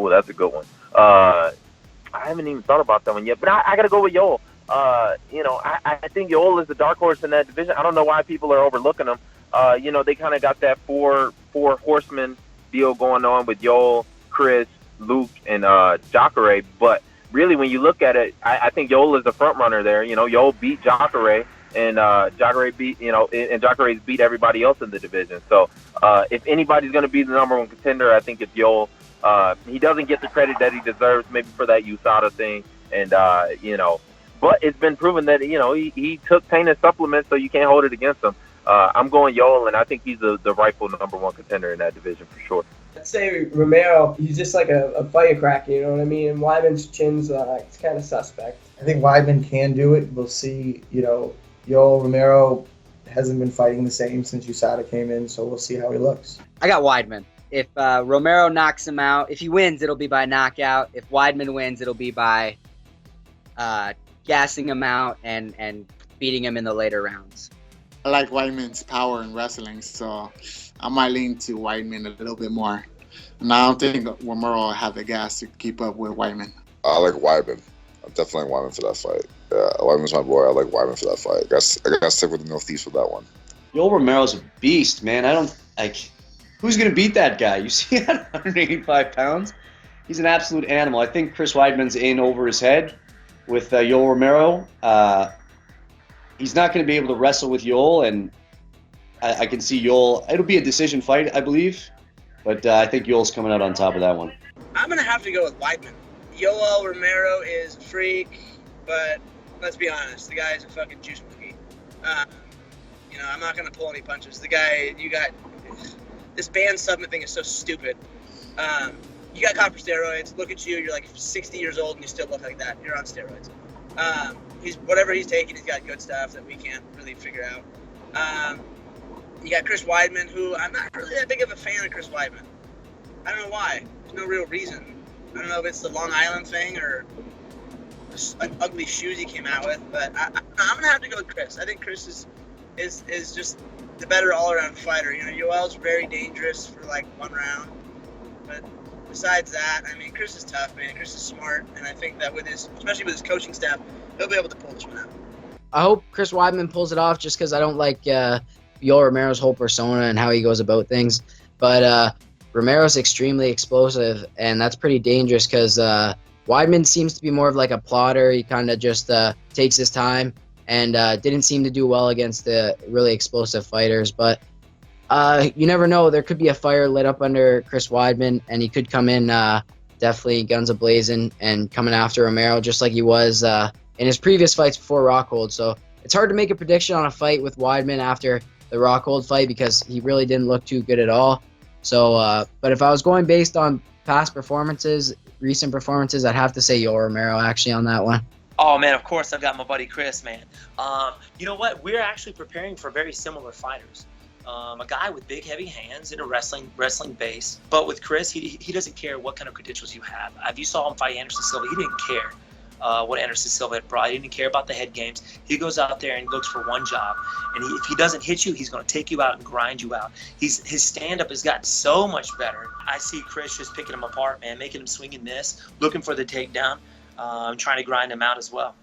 Oh, that's a good one. I haven't even thought about that one yet, but I got to go with Yoel. I think Yoel is the dark horse in that division. I don't know why people are overlooking him. They kind of got that four horsemen deal going on with Yoel, Chris, Luke, and Jacare. But really, when you look at it, I think Yoel is the front runner there. Yoel beat Jacare, and Jacare Jacare's beat everybody else in the division. So if anybody's going to be the number one contender, I think it's Yoel. He doesn't get the credit that he deserves, maybe for that USADA thing, and but it's been proven that he took pain supplements, so you can't hold it against him. I'm going Yoel, and I think he's the rightful number one contender in that division for sure. I'd say Romero, he's just like a firecracker, you know what I mean? And Weidman's chin's it's kind of suspect. I think Weidman can do it. We'll see. Yoel Romero hasn't been fighting the same since USADA came in, so we'll see how he looks. I got Weidman. If Romero knocks him out, if he wins, it'll be by knockout. If Weidman wins, it'll be by gassing him out and beating him in the later rounds. I like Weidman's power in wrestling, so I might lean to Weidman a little bit more. And I don't think Romero will have the gas to keep up with Weidman. I like Weidman. I'm definitely Weidman for that fight. Yeah, Weidman's my boy. I like Weidman for that fight. I got to stick with the Northeast for that one. Yoel Romero's a beast, man. I don't like. Who's going to beat that guy? You see at 185 pounds? He's an absolute animal. I think Chris Weidman's in over his head with Yoel Romero. He's not going to be able to wrestle with Yoel, and I can see Yoel. It'll be a decision fight, I believe, but I think Yoel's coming out on top of that one. I'm going to have to go with Weidman. Yoel Romero is a freak, but let's be honest, the guy is a fucking juice monkey. I'm not going to pull any punches. The guy, this band submit thing is so stupid. You got caught for steroids. Look at you. You're like 60 years old and you still look like that. You're on steroids. Whatever he's taking, he's got good stuff that we can't really figure out. You got Chris Weidman, who I'm not really that big of a fan of Chris Weidman. I don't know why. There's no real reason. I don't know if it's the Long Island thing or like ugly shoes he came out with, but I'm gonna have to go with Chris. I think Chris is just the better all-around fighter. Yoel's very dangerous for like one round, but besides that, I mean, Chris is tough, man. Chris is smart, and I think that especially with his coaching staff, he'll be able to pull this one out. I hope Chris Weidman pulls it off, just because I don't like Yoel Romero's whole persona and how he goes about things. But Romero's extremely explosive, and that's pretty dangerous because Weidman seems to be more of like a plotter. He kind of just takes his time and didn't seem to do well against the really explosive fighters. But you never know. There could be a fire lit up under Chris Weidman, and he could come in definitely guns a-blazing and coming after Romero just like he was in his previous fights before Rockhold. So it's hard to make a prediction on a fight with Weidman after the Rockhold fight because he really didn't look too good at all. So, but if I was going based on past performances, recent performances, I'd have to say Yoel Romero actually on that one. Oh, man, of course I've got my buddy Chris, man. You know what? We're actually preparing for very similar fighters. A guy with big, heavy hands in a wrestling base. But with Chris, he doesn't care what kind of credentials you have. If you saw him fight Anderson Silva, he didn't care what Anderson Silva had brought. He didn't care about the head games. He goes out there and looks for one job. And if he doesn't hit you, he's going to take you out and grind you out. His stand-up has gotten so much better. I see Chris just picking him apart, man, making him swing and miss, looking for the takedown, trying to grind him out as well.